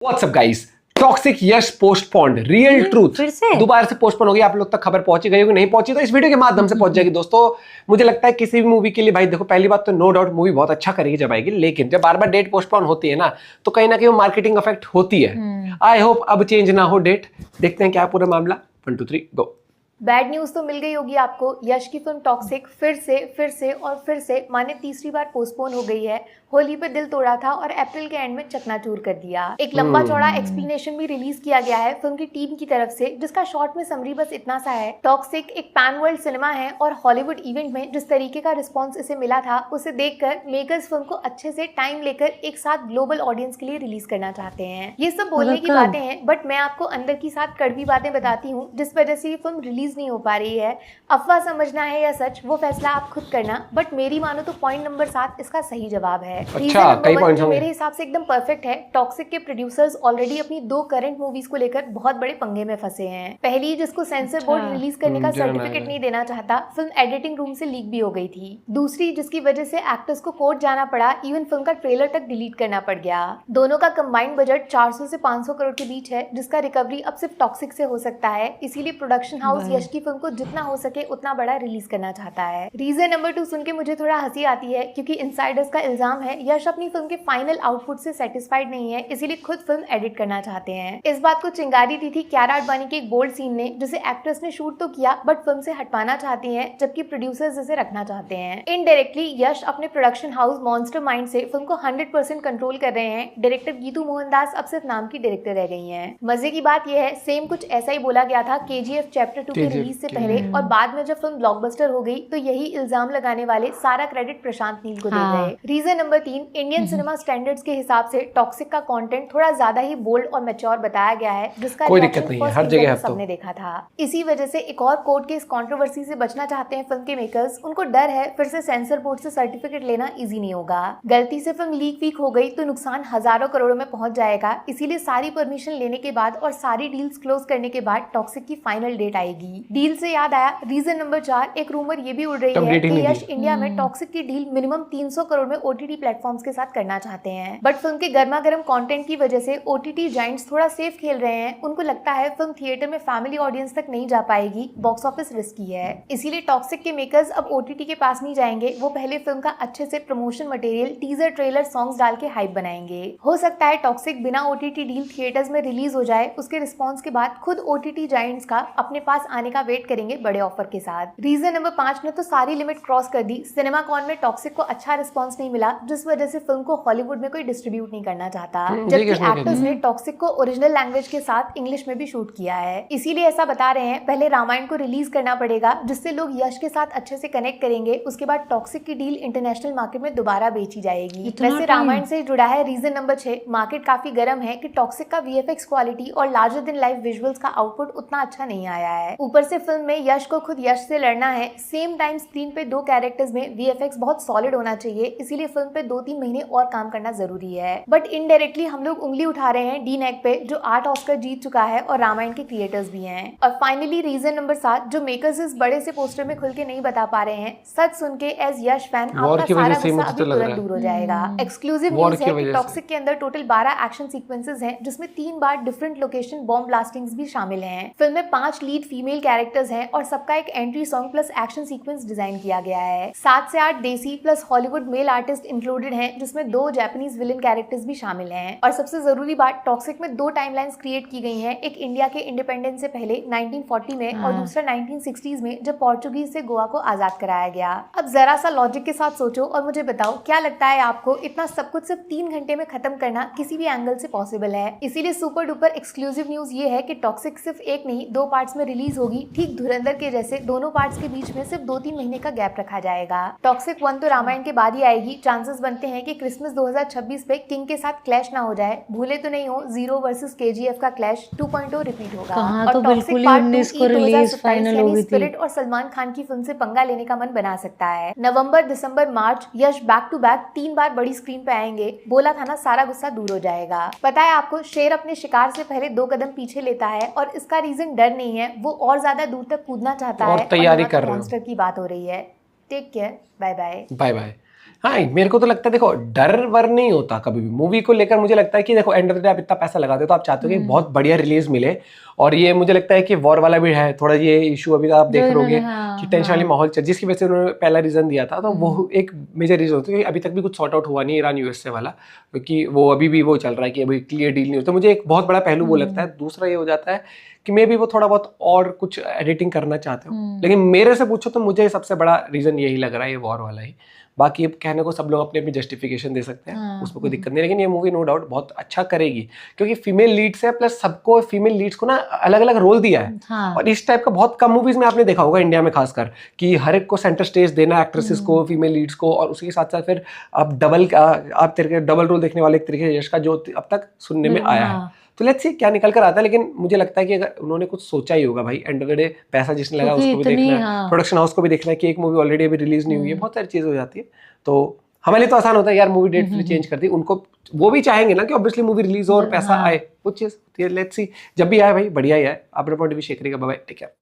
WhatsApp guys, toxic यश postponed, real truth फिर से दोबारा से पोस्टपोन हो गई। आप लोग तक खबर पहुंची गई होगी, नहीं पहुंची तो इस वीडियो के माध्यम से पहुंच जाएगी। दोस्तों मुझे लगता है किसी भी मूवी के लिए भाई देखो, पहली बात तो नो डाउट मूवी बहुत अच्छा करेगी जब आएगी, लेकिन जब बार बार डेट पोस्टपोन होती है ना, तो कहीं ना कहीं वो मार्केटिंग इफेक्ट होती है। आई होप अब चेंज ना हो डेट। देखते हैं क्या पूरा मामला। 1 2 3 गो। बैड न्यूज़ तो मिल गई होगी आपको। यश की फिल्म टॉक्सिक फिर से माने तीसरी बार पोस्टपोन हो गई है। होली पे दिल तोड़ा था और अप्रैल के एंड में चकनाचूर कर दिया। एक लंबा चौड़ा एक्सप्लेनेशन भी रिलीज किया गया है फिल्म की टीम की तरफ से, जिसका शॉर्ट में समरी बस इतना सा है। टॉक्सिक एक पैन वर्ल्ड सिनेमा है और हॉलीवुड इवेंट में जिस तरीके का रिस्पॉन्स इसे मिला था, उसे देखकर मेकर्स फिल्म को अच्छे से टाइम लेकर एक साथ ग्लोबल ऑडियंस के लिए रिलीज करना चाहते हैं। ये सब बोलने की बातें हैं, बट मैं आपको अंदर की साथ कड़वी बातें बताती हूँ जिस वजह से ये फिल्म रिलीज नहीं हो पा रही है। अफवाह समझना है या सच, वो फैसला आप खुद करना, बट मेरी मानो तो पॉइंट नंबर 7 इसका सही जवाब है। जो मेरे हिसाब से एकदम परफेक्ट है। टॉक्सिक के प्रोड्यूसर्स ऑलरेडी अपनी 2 करंट मूवीज को लेकर बहुत बड़े पंगे में फंसे हैं। पहली, जिसको सेंसर बोर्ड रिलीज करने का सर्टिफिकेट नहीं देना चाहता, फिल्म एडिटिंग रूम से लीक भी हो गई थी। दूसरी, जिसकी वजह से एक्टर्स को कोर्ट जाना पड़ा, इवन फिल्म का ट्रेलर तक डिलीट करना पड़ गया। दोनों का कंबाइंड बजट 400 से 500 करोड़ के बीच है, जिसका रिकवरी अब सिर्फ टॉक्सिक से हो सकता है। इसीलिए प्रोडक्शन हाउस यश की फिल्म को जितना हो सके उतना बड़ा रिलीज करना चाहता है। रीजन नंबर 2 सुन के मुझे थोड़ा हंसी आती है, क्योंकि इनसाइडर्स का इल्जाम है यश अपनी फिल्म के फाइनल आउटपुट से सेटिस्फाइड नहीं है, इसीलिए खुद फिल्म एडिट करना चाहते हैं। इस बात को चिंगारी दी थी कियारा आडवाणी के एक बोल्ड सीन ने, जिसे एक्ट्रेस ने शूट तो किया बट फिल्म से हटवाना चाहती हैं, जबकि प्रोड्यूसर्स इसे रखना चाहते हैं। इनडायरेक्टली यश अपने प्रोडक्शन हाउस मॉन्स्टर माइंड से फिल्म को 100% कंट्रोल कर रहे हैं। डायरेक्टर गीतू मोहनदास अब सिर्फ नाम की डायरेक्टर रह गई हैं। मजे की बात यह है, सेम कुछ ऐसा ही बोला गया था KGF चैप्टर 2 के रिलीज से पहले, और बाद में जब फिल्म ब्लॉकबस्टर हो गई तो यही इल्जाम लगाने वाले सारा क्रेडिट प्रशांत नील को दे गए। Reason number 3, Indian cinema standards के हिसाब से टॉक्सिक का कंटेंट थोड़ा ज्यादा ही बोल्ड और मैच्योर बताया गया है, जिसका कोई दिक्कत नहीं है, हर जगह सबने देखा था। इसी वजह से एक और कोर्ट केस कंट्रोवर्सी से बचना चाहते हैं फिल्म के मेकर्स। उनको डर है फिर से सेंसर बोर्ड से सर्टिफिकेट लेना इजी नहीं होगा। गलती से फिल्म लीक वीक हो गई तो नुकसान हजारों करोड़ों में पहुंच जाएगा। इसीलिए सारी परमिशन लेने के बाद और सारी डील्स क्लोज करने के बाद टॉक्सिक की फाइनल डेट आएगी। डील से याद आया, रीजन नंबर 4, एक रूमर ये भी उड़ रही है कि यश इंडिया में टॉक्सिक की डील मिनिमम 300 करोड़ में OTT प्लेटफॉर्म्स के साथ करना चाहते हैं। बट फिल्म के गर्मा गर्म कंटेंट की वजह से OTT जाइंट्स थोड़ा सेफ खेल रहे हैं। उनको लगता है फिल्म थिएटर में फैमिली ऑडियंस तक नहीं जा पाएगी, बॉक्स ऑफिस रिस्की है। इसीलिए टॉक्सिक के मेकर्स अब OTT के पास नहीं जाएंगे, वो पहले फिल्म का अच्छे से promotion material, teaser, trailer, songs डाल के हाइप बनाएंगे। हो सकता है टॉक्सिक बिना OTT डील थिएटर्स में रिलीज हो जाए, उसके रिस्पॉन्स के बाद खुद OTT जाइंट्स का अपने पास आने का वेट करेंगे बड़े ऑफर के साथ। रीजन नंबर 5 ने तो सारी लिमिट क्रॉस कर दी। सिनेमा कॉन में टॉक्सिक को अच्छा रिस्पॉन्स नहीं मिला, जिस वजह से फिल्म को हॉलीवुड में कोई डिस्ट्रीब्यूट नहीं करना चाहता, जबकि एक्टर्स ने टॉक्सिक को ओरिजिनल लैंग्वेज के साथ इंग्लिश में भी शूट किया है। इसीलिए ऐसा बता रहे हैं पहले रामायण को रिलीज करना पड़ेगा, जिससे लोग यश के साथ अच्छे से कनेक्ट करेंगे। उसके बाद टॉक्सिक की डील इंटरनेशनल मार्केट में दोबारा बेची जाएगी। वैसे रामायण से जुड़ा है रीजन नंबर 6, मार्केट काफी गर्म है कि टॉक्सिक का VFX क्वालिटी और लार्जर देन लाइफ विजुअल्स का आउटपुट उतना अच्छा नहीं आया है। ऊपर से फिल्म में यश को खुद यश से लड़ना है। सेम टाइम स्क्रीन पे 2 कैरेक्टर्स में VFX बहुत सॉलिड होना चाहिए, इसीलिए फिल्म पे 2-3 महीने और काम करना जरूरी है। बट इनडायरेक्टली हम लोग उंगली उठा रहे हैं DNEG पे, जो 8 ऑस्कर जीत चुका है और रामायण के क्रिएटर्स भी हैं। और फाइनली रीजन नंबर 7, जो मेकर्स इस बड़े से पोस्टर में खुल के नहीं बता पा रहे हैं, सच सुन के एज यश फैन आपका सारा गुस्सा अभी तुरंत दूर हो जाएगा। एक्सक्लूसिव न्यूज़ है कि टॉक्सिक के अंदर टोटल 12 एक्शन सीक्वेंसेस हैं, जिसमें 3 बार डिफरेंट लोकेशन बॉम्ब ब्लास्टिंग्स भी शामिल हैं। फिल्म में 5 लीड फीमेल कैरेक्टर्स हैं और सबका एक entry song plus action sequence design किया गया है। 7 से 8 देसी plus Hollywood male artist included हैं, जिसमें 2 जापानीज विलन कैरेक्टर्स भी शामिल हैं। और सबसे जरूरी बात, टॉक्सिक में 2 टाइमलाइंस क्रिएट की गई हैं, एक इंडिया के इंडिपेंडेंस से पहले 1940 में और दूसरा 1960s में, जब पोर्चुगीज से गोवा को आजाद कराया गया। अब जरा सा लॉजिक के साथ सोचो और मुझे बताओ, क्या लगता है आपको इतना सब कुछ सिर्फ 3 घंटे में खत्म करना किसी भी एंगल से पॉसिबल है? इसीलिए सुपर डुपर एक्सक्लूसिव न्यूज ये है कि टॉक्सिक सिर्फ 1 नहीं 2 पार्ट्स में रिलीज होगी, ठीक धुरंधर के जैसे। दोनों पार्ट्स के बीच में सिर्फ 2-3 महीने का गैप रखा जाएगा। टॉक्सिक 1 तो रामायण के बाद ही आएगी। चांसेस बनते हैं कि क्रिसमस 2026 पे किंग के साथ क्लैश ना हो जाए। भूले तो नहीं हो, 0 वर्सेस KGF का क्लैश 2.0 रिपीट होगा। और तो बिल्कुल ही 19 को रिलीज फाइनल हो गई थी। स्पिरिट और सलमान खान की फिल्म से पंगा लेने का मन बना सकता है। नवंबर, दिसंबर, मार्च यश बैक टू बैक 3 बार बड़ी स्क्रीन पे आएंगे। बोला था ना, सारा गुस्सा दूर हो जाएगा। पता है आपको, शेर अपने शिकार से पहले 2 कदम पीछे लेता है, और इसका रीजन डर नहीं है, वो और ज्यादा दूर तक कूदना चाहता है। और तैयारी कर रहे हो। मॉन्स्टर की बात हो रही है। Take care, bye bye. Bye bye. हाँ मेरे को तो लगता है देखो डर वर नहीं होता कभी भी मूवी को लेकर। मुझे लगता है कि देखो एंड ऑफ द डे आप इतना पैसा लगाते हो तो आप चाहते हो कि बहुत बढ़िया रिलीज मिले। और ये मुझे लगता है कि वॉर वाला भी है थोड़ा ये इशू, अभी आप देख रहे होगे कि टेंशन वाली माहौल चल, जिसकी वजह से उन्होंने पहला रीजन दिया था, तो वो एक मेजर रीजन होता है कि अभी तक भी कुछ सॉर्ट आउट हुआ नहीं ईरान यूएसए वाला, क्योंकि वो अभी भी वो चल रहा है कि अभी क्लियर डील नहीं हो। तो मुझे एक बहुत बड़ा पहलू वो लगता है। दूसरा ये हो जाता है कि मे भी वो थोड़ा बहुत और कुछ एडिटिंग करना चाहते हो, लेकिन मेरे से पूछो तो मुझे सबसे बड़ा रीजन यही लग रहा है, ये वॉर वाला ही। बाकी अब कहने को सब लोग अपनी अपनी जस्टिफिकेशन दे सकते हैं, उसमें कोई दिक्कत नहीं, लेकिन ये मूवी नो डाउट बहुत अच्छा करेगी क्योंकि फीमेल लीड्स है, प्लस सबको फीमेल लीड्स को ना अलग अलग रोल दिया है। और इस टाइप का बहुत कम मूवीज में आपने देखा होगा इंडिया में खासकर, कि हर एक को सेंटर स्टेज देना एक्ट्रेसेस को, फीमेल लीड्स को, और उसके साथ साथ फिर आप डबल रोल देखने वाले एक तरीके से यश का जो अब तक सुनने में आया है। तो लेट्स सी क्या निकल कर आता है, लेकिन मुझे लगता है कि अगर उन्होंने कुछ सोचा ही होगा भाई, एंड ऑफ द डे पैसा जिसने लगा उसको भी देखना है, प्रोडक्शन हाउस को भी देखना है कि एक मूवी ऑलरेडी अभी रिलीज नहीं हुई है, बहुत सारी चीज हो जाती है। तो हमारे लिए तो आसान होता है यार मूवी डेट फिर चेंज कर दी, उनको वो भी चाहेंगे ना कि ऑब्वियसली मूवी रिलीज हो और पैसा आए, कुछ चीज होती है। लेट्स सी जब भी आए भाई बढ़िया ही है। अपना पॉइंट भी शेयर करेगा। Bye bye, take care.